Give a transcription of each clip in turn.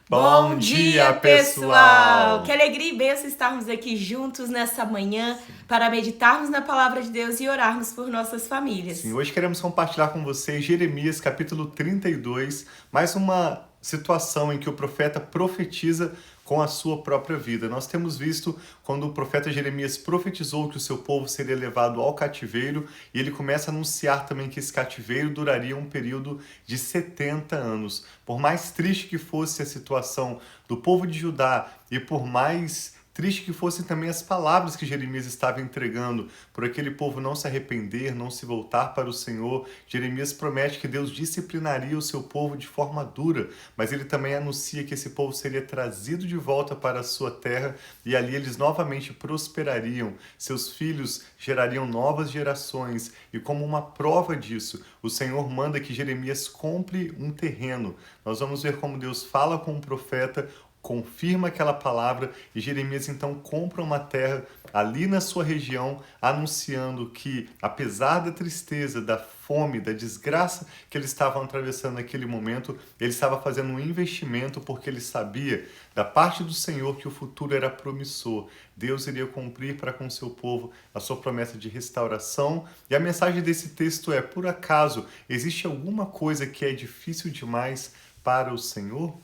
Bom dia, pessoal! Que alegria e bênção estarmos aqui juntos nessa manhã para meditarmos na palavra de Deus e orarmos por nossas famílias. Sim, hoje queremos compartilhar com vocês Jeremias capítulo 32, mais uma situação em que o profeta profetiza com a sua própria vida. Nós temos visto quando o profeta Jeremias profetizou que o seu povo seria levado ao cativeiro, e ele começa a anunciar também que esse cativeiro duraria um período de 70 anos. Por mais triste que fosse a situação do povo de Judá e por mais triste que fossem também as palavras que Jeremias estava entregando, por aquele povo não se arrepender, não se voltar para o Senhor, Jeremias promete que Deus disciplinaria o seu povo de forma dura, mas ele também anuncia que esse povo seria trazido de volta para a sua terra e ali eles novamente prosperariam, seus filhos gerariam novas gerações, e como uma prova disso, o Senhor manda que Jeremias compre um terreno. Nós vamos ver como Deus fala com o profeta, confirma aquela palavra, e Jeremias então compra uma terra ali na sua região, anunciando que, apesar da tristeza, da fome, da desgraça que eles estavam atravessando naquele momento, ele estava fazendo um investimento porque ele sabia, da parte do Senhor, que o futuro era promissor. Deus iria cumprir para com seu povo a sua promessa de restauração. E a mensagem desse texto é: por acaso existe alguma coisa que é difícil demais para o Senhor?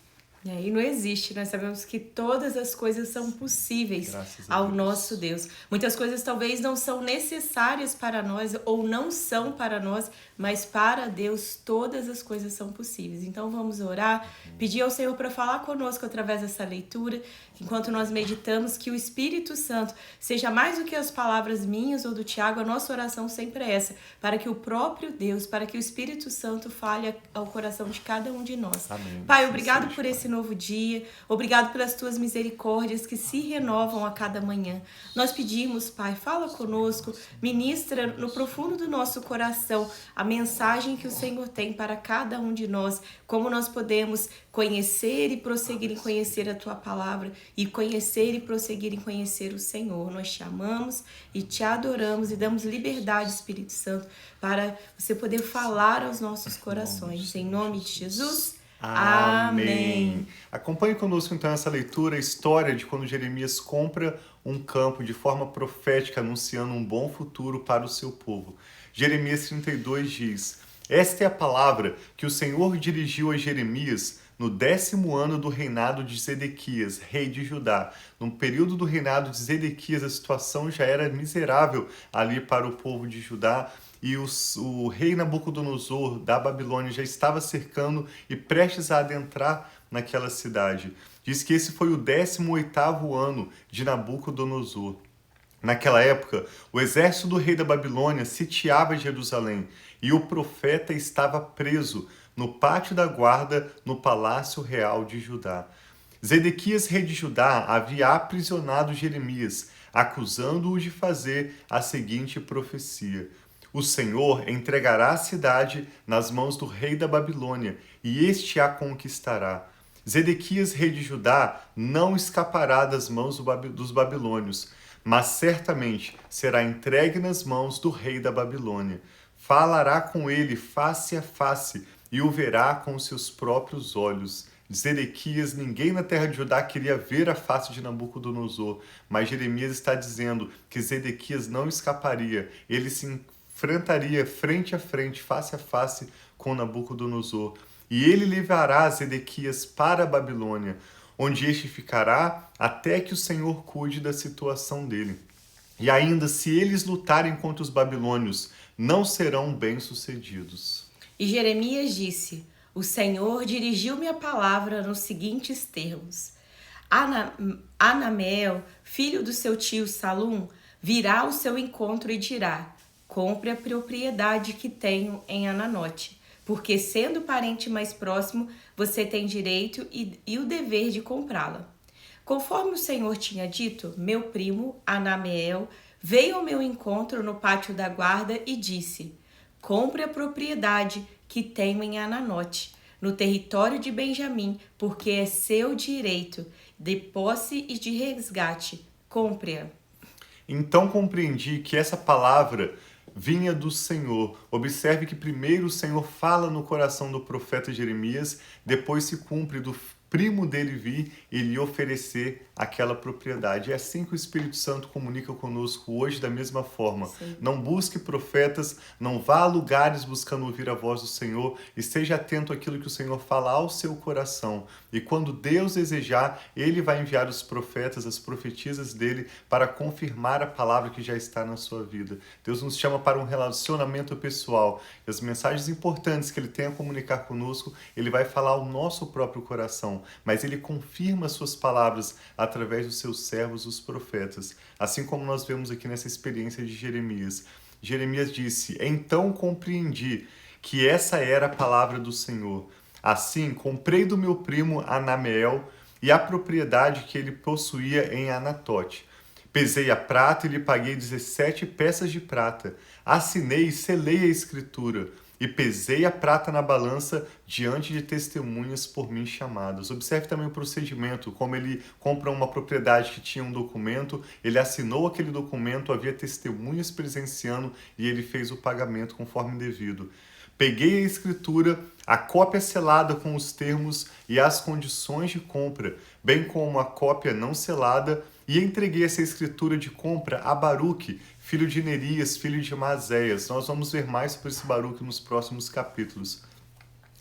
E não existe, nós sabemos que todas as coisas são possíveis ao nosso Deus. Muitas coisas talvez não são necessárias para nós ou não são para nós, mas para Deus todas as coisas são possíveis. Então vamos orar, pedir ao Senhor para falar conosco através dessa leitura, enquanto nós meditamos, que o Espírito Santo seja mais do que as palavras minhas ou do Tiago. A nossa oração sempre é essa, para que o próprio Deus, para que o Espírito Santo fale ao coração de cada um de nós. Amém. Pai, obrigado por esse novo dia, obrigado pelas tuas misericórdias que se renovam a cada manhã. Nós pedimos, Pai, fala conosco, ministra no profundo do nosso coração a mensagem que o Senhor tem para cada um de nós, como nós podemos conhecer e prosseguir em conhecer a tua palavra, e conhecer e prosseguir em conhecer o Senhor. Nós te amamos e te adoramos e damos liberdade, Espírito Santo, para você poder falar aos nossos corações. Em nome de Jesus. Amém. Acompanhe conosco então essa leitura, a história de quando Jeremias compra um campo de forma profética, anunciando um bom futuro para o seu povo. Jeremias 32 diz: esta é a palavra que o Senhor dirigiu a Jeremias no 10º ano do reinado de Zedequias, rei de Judá. No período do reinado de Zedequias, a situação já era miserável ali para o povo de Judá, e o rei Nabucodonosor da Babilônia já estava cercando e prestes a adentrar naquela cidade. Diz que esse foi o 18º ano de Nabucodonosor. Naquela época, o exército do rei da Babilônia sitiava Jerusalém, e o profeta estava preso no pátio da guarda no palácio real de Judá. Zedequias, rei de Judá, havia aprisionado Jeremias, acusando-o de fazer a seguinte profecia: o Senhor entregará a cidade nas mãos do rei da Babilônia, e este a conquistará. Zedequias, rei de Judá, não escapará das mãos dos babilônios, mas certamente será entregue nas mãos do rei da Babilônia. Falará com ele face a face e o verá com seus próprios olhos. Zedequias, ninguém na terra de Judá queria ver a face de Nabucodonosor, mas Jeremias está dizendo que Zedequias não escaparia, ele se enfrentaria frente a frente, face a face com Nabucodonosor. E ele levará Zedequias para a Babilônia, onde este ficará até que o Senhor cuide da situação dele. E ainda, se eles lutarem contra os babilônios, não serão bem-sucedidos. E Jeremias disse: o Senhor dirigiu-me a palavra nos seguintes termos: Anameel, filho do seu tio Salum, virá ao seu encontro e dirá: compre a propriedade que tenho em Ananote, porque sendo parente mais próximo, você tem direito e o dever de comprá-la. Conforme o Senhor tinha dito, meu primo, Anameel, veio ao meu encontro no pátio da guarda e disse: compre a propriedade que tenho em Ananote, no território de Benjamim, porque é seu direito de posse e de resgate. Compre-a. Então compreendi que essa palavra vinha do Senhor. Observe que primeiro o Senhor fala no coração do profeta Jeremias, depois se cumpre primo dele vir e lhe oferecer aquela propriedade. É assim que o Espírito Santo comunica conosco hoje da mesma forma. Sim. Não busque profetas, não vá a lugares buscando ouvir a voz do Senhor, esteja atento àquilo que o Senhor fala ao seu coração. E quando Deus desejar, Ele vai enviar os profetas, as profetisas dele, para confirmar a palavra que já está na sua vida. Deus nos chama para um relacionamento pessoal. E as mensagens importantes que Ele tem a comunicar conosco, Ele vai falar ao nosso próprio coração, mas Ele confirma suas palavras através dos seus servos, os profetas. Assim como nós vemos aqui nessa experiência de Jeremias. Jeremias disse: então compreendi que essa era a palavra do Senhor. Assim, comprei do meu primo Anameel e a propriedade que ele possuía em Anatote. Pesei a prata e lhe paguei 17 peças de prata. Assinei e selei a escritura. E pesei a prata na balança diante de testemunhas por mim chamadas. Observe também o procedimento, como ele compra uma propriedade que tinha um documento, ele assinou aquele documento, havia testemunhas presenciando e ele fez o pagamento conforme devido. Peguei a escritura, a cópia selada com os termos e as condições de compra, bem como a cópia não selada, e entreguei essa escritura de compra a Baruque, filho de Nerias, filho de Maséias. Nós vamos ver mais sobre esse Baruque nos próximos capítulos.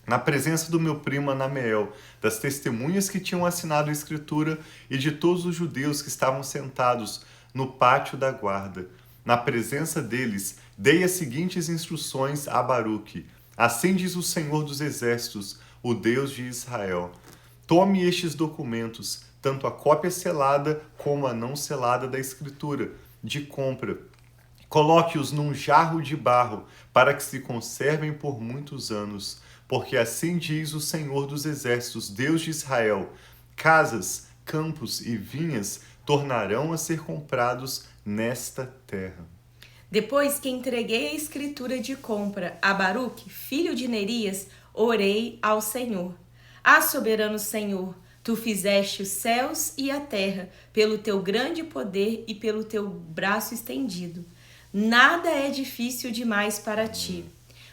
Na presença do meu primo Anameel, das testemunhas que tinham assinado a escritura e de todos os judeus que estavam sentados no pátio da guarda. Na presença deles, dei as seguintes instruções a Baruque. Assim diz o Senhor dos Exércitos, o Deus de Israel. Tome estes documentos, tanto a cópia selada como a não selada da escritura de compra. Coloque-os num jarro de barro, para que se conservem por muitos anos. Porque assim diz o Senhor dos Exércitos, Deus de Israel: casas, campos e vinhas tornarão a ser comprados nesta terra. Depois que entreguei a escritura de compra a Baruque, filho de Nerias, orei ao Senhor. Ah, soberano Senhor, tu fizeste os céus e a terra, pelo teu grande poder e pelo teu braço estendido. Nada é difícil demais para ti.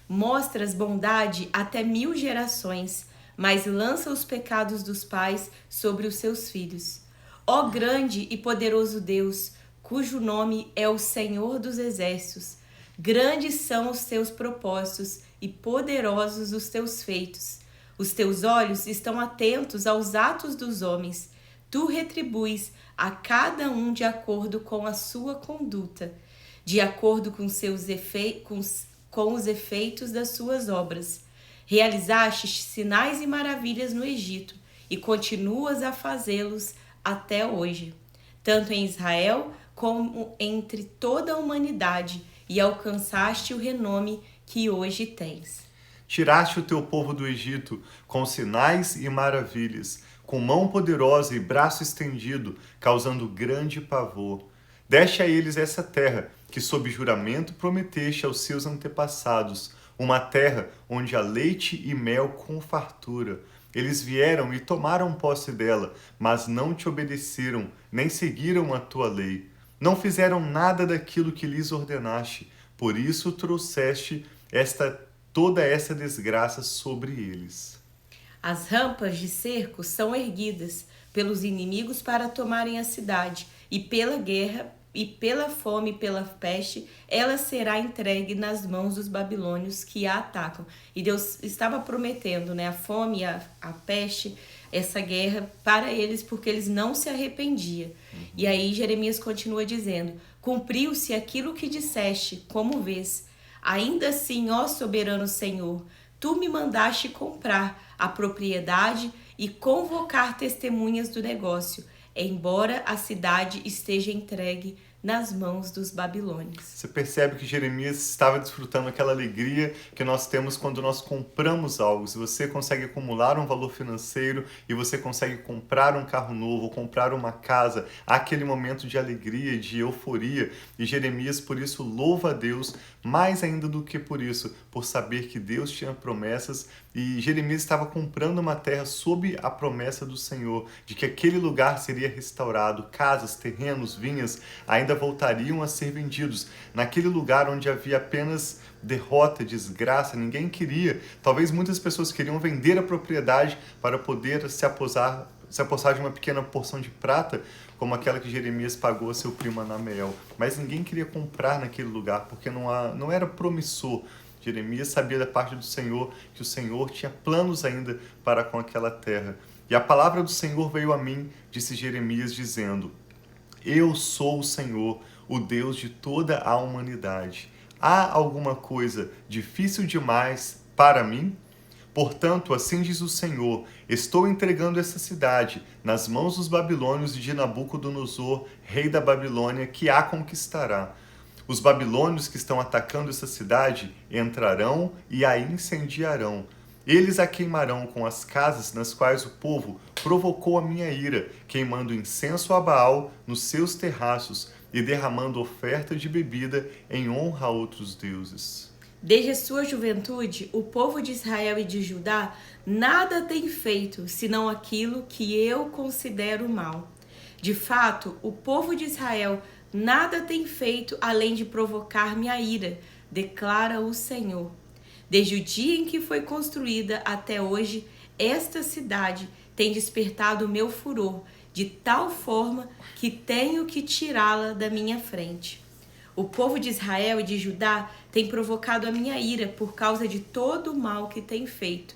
Mostras bondade até 1000 gerações, mas lança os pecados dos pais sobre os seus filhos. Ó grande e poderoso Deus, cujo nome é o Senhor dos Exércitos, grandes são os teus propósitos e poderosos os teus feitos. Os teus olhos estão atentos aos atos dos homens. Tu retribuis a cada um de acordo com a sua conduta, de acordo com os efeitos das suas obras. Realizaste sinais e maravilhas no Egito e continuas a fazê-los até hoje, tanto em Israel como entre toda a humanidade, e alcançaste o renome que hoje tens. Tiraste o teu povo do Egito com sinais e maravilhas, com mão poderosa e braço estendido, causando grande pavor. Deste a eles essa terra, que sob juramento prometeste aos seus antepassados, uma terra onde há leite e mel com fartura. Eles vieram e tomaram posse dela, mas não te obedeceram, nem seguiram a tua lei. Não fizeram nada daquilo que lhes ordenaste, por isso trouxeste toda essa desgraça sobre eles. As rampas de cerco são erguidas pelos inimigos para tomarem a cidade, e pela guerra, e pela fome e pela peste, ela será entregue nas mãos dos babilônios que a atacam. E Deus estava prometendo, a fome e a peste, essa guerra para eles, porque eles não se arrependiam. E aí Jeremias continua dizendo: cumpriu-se aquilo que disseste, como vês. Ainda assim, ó soberano Senhor, tu me mandaste comprar a propriedade e convocar testemunhas do negócio, embora a cidade esteja entregue nas mãos dos babilônios. Você percebe que Jeremias estava desfrutando aquela alegria que nós temos quando nós compramos algo. Se você consegue acumular um valor financeiro e você consegue comprar um carro novo, comprar uma casa, há aquele momento de alegria, de euforia. E Jeremias, por isso, louva a Deus, mais ainda do que por isso, por saber que Deus tinha promessas e Jeremias estava comprando uma terra sob a promessa do Senhor, de que aquele lugar seria restaurado, casas, terrenos, vinhas ainda voltariam a ser vendidos. Naquele lugar onde havia apenas derrota, desgraça, ninguém queria. Talvez muitas pessoas queriam vender a propriedade para poder se apossar de uma pequena porção de prata, como aquela que Jeremias pagou a seu primo Anameel. Mas ninguém queria comprar naquele lugar, porque não era promissor. Jeremias sabia da parte do Senhor que o Senhor tinha planos ainda para com aquela terra. E a palavra do Senhor veio a mim, disse Jeremias, dizendo: Eu sou o Senhor, o Deus de toda a humanidade. Há alguma coisa difícil demais para mim? Portanto, assim diz o Senhor, estou entregando essa cidade nas mãos dos babilônios e de Nabucodonosor, rei da Babilônia, que a conquistará. Os babilônios que estão atacando essa cidade entrarão e a incendiarão. Eles a queimarão com as casas nas quais o povo provocou a minha ira, queimando incenso a Baal nos seus terraços e derramando oferta de bebida em honra a outros deuses. Desde a sua juventude, o povo de Israel e de Judá nada tem feito, senão aquilo que eu considero mal. De fato, o povo de Israel nada tem feito além de provocar minha ira, declara o Senhor. Desde o dia em que foi construída até hoje, esta cidade tem despertado o meu furor, de tal forma que tenho que tirá-la da minha frente. O povo de Israel e de Judá tem provocado a minha ira por causa de todo o mal que tem feito.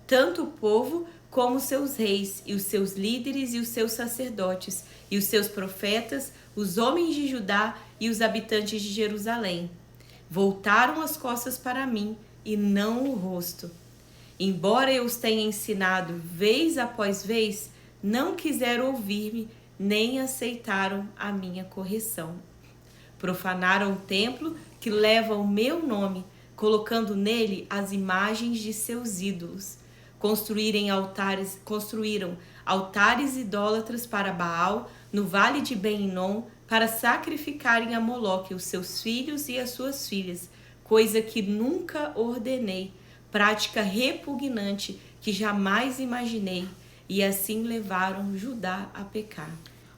Tanto o povo como os seus reis e os seus líderes e os seus sacerdotes e os seus profetas, os homens de Judá e os habitantes de Jerusalém. Voltaram as costas para mim e não o rosto. Embora eu os tenha ensinado vez após vez, não quiseram ouvir-me nem aceitaram a minha correção. Profanaram o templo que leva o meu nome, colocando nele as imagens de seus ídolos. Construíram altares idólatras para Baal no vale de Ben-Hinom para sacrificarem a Moloque os seus filhos e as suas filhas, coisa que nunca ordenei, prática repugnante que jamais imaginei, e assim levaram Judá a pecar.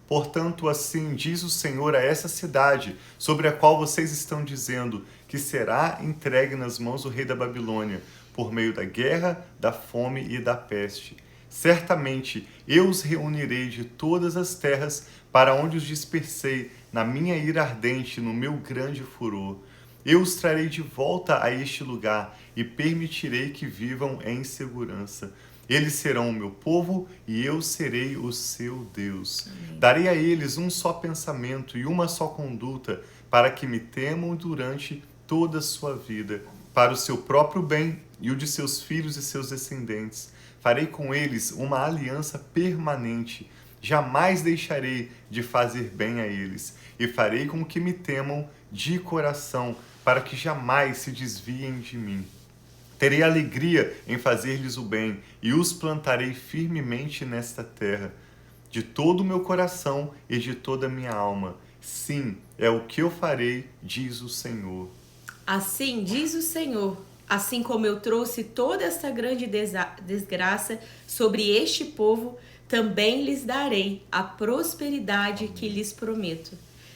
Portanto, assim diz o Senhor a essa cidade, sobre a qual vocês estão dizendo, que será entregue nas mãos do rei da Babilônia, por meio da guerra, da fome e da peste. Certamente eu os reunirei de todas as terras para onde os dispersei na minha ira ardente, no meu grande furor. Eu os trarei de volta a este lugar e permitirei que vivam em segurança. Eles serão o meu povo e eu serei o seu Deus. Amém. Darei a eles um só pensamento e uma só conduta, para que me temam durante toda a sua vida, para o seu próprio bem e o de seus filhos e seus descendentes. Farei com eles uma aliança permanente. Jamais deixarei de fazer bem a eles, e farei com que me temam de coração, para que jamais se desviem de mim. Terei alegria em fazer-lhes o bem, e os plantarei firmemente nesta terra, de todo o meu coração e de toda a minha alma. Sim, é o que eu farei, diz o Senhor. Assim diz o Senhor, assim como eu trouxe toda esta grande desgraça sobre este povo, também lhes darei a prosperidade que lhes prometo.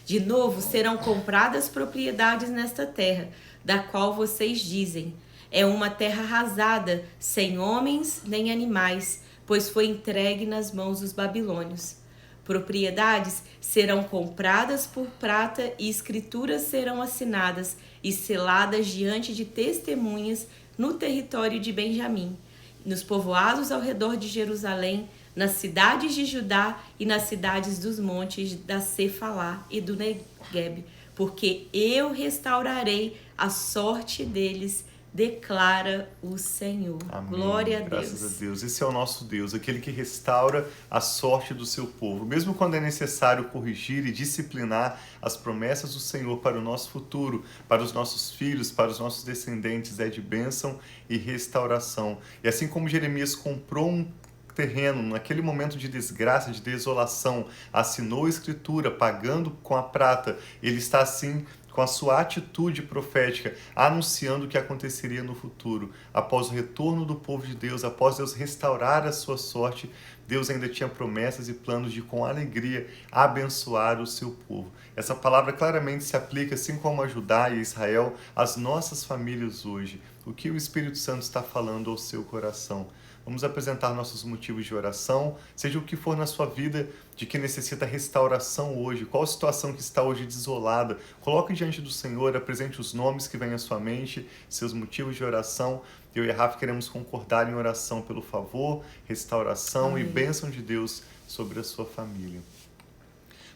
De novo serão compradas propriedades nesta terra, da qual vocês dizem: é uma terra arrasada, sem homens nem animais, pois foi entregue nas mãos dos babilônios. Propriedades serão compradas por prata e escrituras serão assinadas e seladas diante de testemunhas no território de Benjamim, nos povoados ao redor de Jerusalém, nas cidades de Judá e nas cidades dos montes da Cefalá e do Negueb, porque eu restaurarei a sorte deles, declara o Senhor. Amém. Glória a Deus. Graças a Deus. Esse é o nosso Deus, aquele que restaura a sorte do seu povo. Mesmo quando é necessário corrigir e disciplinar as promessas do Senhor para o nosso futuro, para os nossos filhos, para os nossos descendentes, é de bênção e restauração. E assim como Jeremias comprou um terreno, naquele momento de desgraça, de desolação, assinou a escritura, pagando com a prata, ele está assim com a sua atitude profética, anunciando o que aconteceria no futuro. Após o retorno do povo de Deus, após Deus restaurar a sua sorte, Deus ainda tinha promessas e planos de, com alegria, abençoar o seu povo. Essa palavra claramente se aplica, assim como a Judá e a Israel, às nossas famílias hoje. O que o Espírito Santo está falando ao seu coração? Vamos apresentar nossos motivos de oração, seja o que for na sua vida de que necessita restauração hoje, qual situação que está hoje desolada. Coloque diante do Senhor, apresente os nomes que vêm à sua mente, seus motivos de oração. Eu e a Rafa queremos concordar em oração pelo favor, restauração Amém. E bênção de Deus sobre a sua família.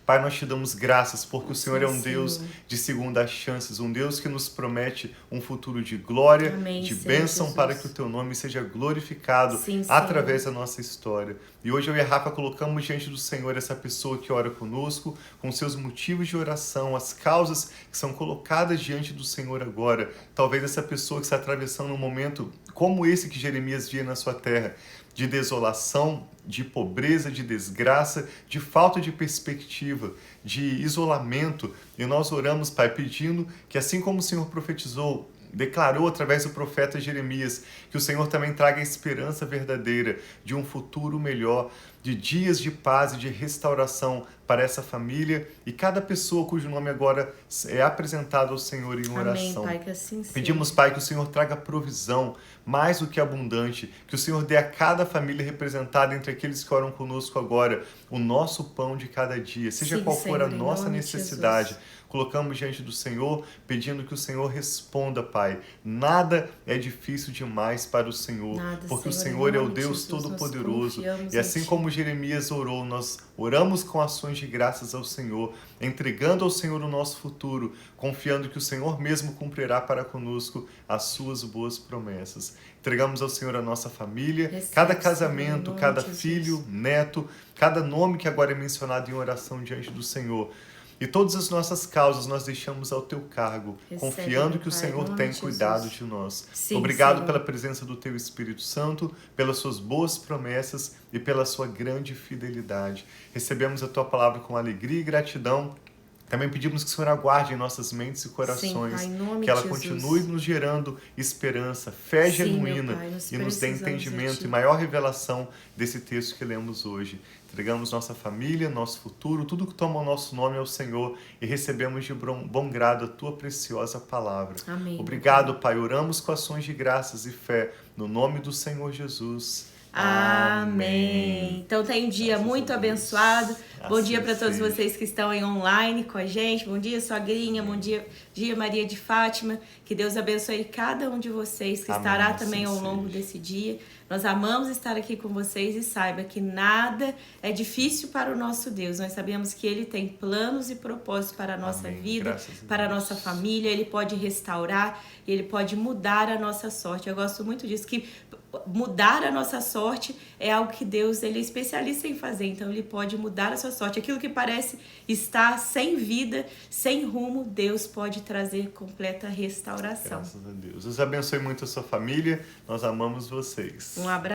Pai, nós te damos graças porque o Senhor é um Deus de segundas chances, um Deus que nos promete um futuro de glória, Amém, de Senhor bênção, Jesus. para que o teu nome seja glorificado Sim, através da nossa história. E hoje eu e a Rafa colocamos diante do Senhor essa pessoa que ora conosco, com seus motivos de oração, as causas que são colocadas diante do Senhor agora. Talvez essa pessoa que está atravessando um momento como esse que Jeremias via na sua terra, de desolação, de pobreza, de desgraça, de falta de perspectiva, de isolamento. E nós oramos, Pai, pedindo que assim como o Senhor profetizou, declarou através do profeta Jeremias, que o Senhor também traga a esperança verdadeira de um futuro melhor, de dias de paz e de restauração para essa família e cada pessoa cujo nome agora é apresentado ao Senhor em oração. Amém, Pai, que assim seja. Pedimos, Pai, que o Senhor traga provisão mais do que abundante, que o Senhor dê a cada família representada entre aqueles que oram conosco agora o nosso pão de cada dia, seja Sim, qual for a Senhor, em nossa nome de necessidade. Jesus. Colocamos diante do Senhor, pedindo que o Senhor responda, Pai. Nada é difícil demais para o Senhor, Nada, porque Senhor, o Senhor é o em nome de Deus Jesus, nós Todo-Poderoso. confiamos E assim em Ti. como Jeremias orou, nós oramos com ações de graças ao Senhor, entregando ao Senhor o nosso futuro, confiando que o Senhor mesmo cumprirá para conosco as suas boas promessas. Entregamos ao Senhor a nossa família, Recebe, cada Senhor, casamento, em nome cada de Jesus. filho, neto, cada nome que agora é mencionado em oração diante do Senhor. E todas as nossas causas nós deixamos ao teu cargo, Recebe, confiando que o Pai, Senhor em nome tem de cuidado Jesus. de nós. Sim, Obrigado Senhor. pela presença do teu Espírito Santo, pelas suas boas promessas e pela sua grande fidelidade. Recebemos a tua palavra com alegria e gratidão. Também pedimos que o Senhor aguarde em nossas mentes e corações, Pai, em nome que ela de Jesus. continue nos gerando esperança, fé Sim, meu genuína Pai, nós e nos dê precisamos de entendimento Ti. e maior revelação desse texto que lemos hoje. Entregamos nossa família, nosso futuro, tudo que toma o nosso nome ao Senhor e recebemos de bom grado a tua preciosa palavra. Amém. Obrigado, Pai. Oramos com ações de graças e fé, no nome do Senhor Jesus. Amém. Então tem um dia Graças muito a Deus. abençoado. Bom Assim dia para todos seja. vocês que estão aí online com a gente. Bom dia, sogrinha. Bom dia, Maria de Fátima. Que Deus abençoe cada um de vocês que Amém. estará Assim também ao longo seja. desse dia. Nós amamos estar aqui com vocês e saiba que nada é difícil para o nosso Deus. Nós sabemos que Ele tem planos e propósitos para a nossa Amém. vida, Graças a para a Deus. nossa família. Ele pode restaurar, Ele pode mudar a nossa sorte. Eu gosto muito disso, que mudar a nossa sorte é algo que Deus, Ele é especialista em fazer. Então Ele pode mudar a sua sorte. Aquilo que parece estar sem vida, sem rumo, Deus pode trazer completa restauração. Graças a Deus. Deus abençoe muito a sua família. Nós amamos vocês. Um abraço.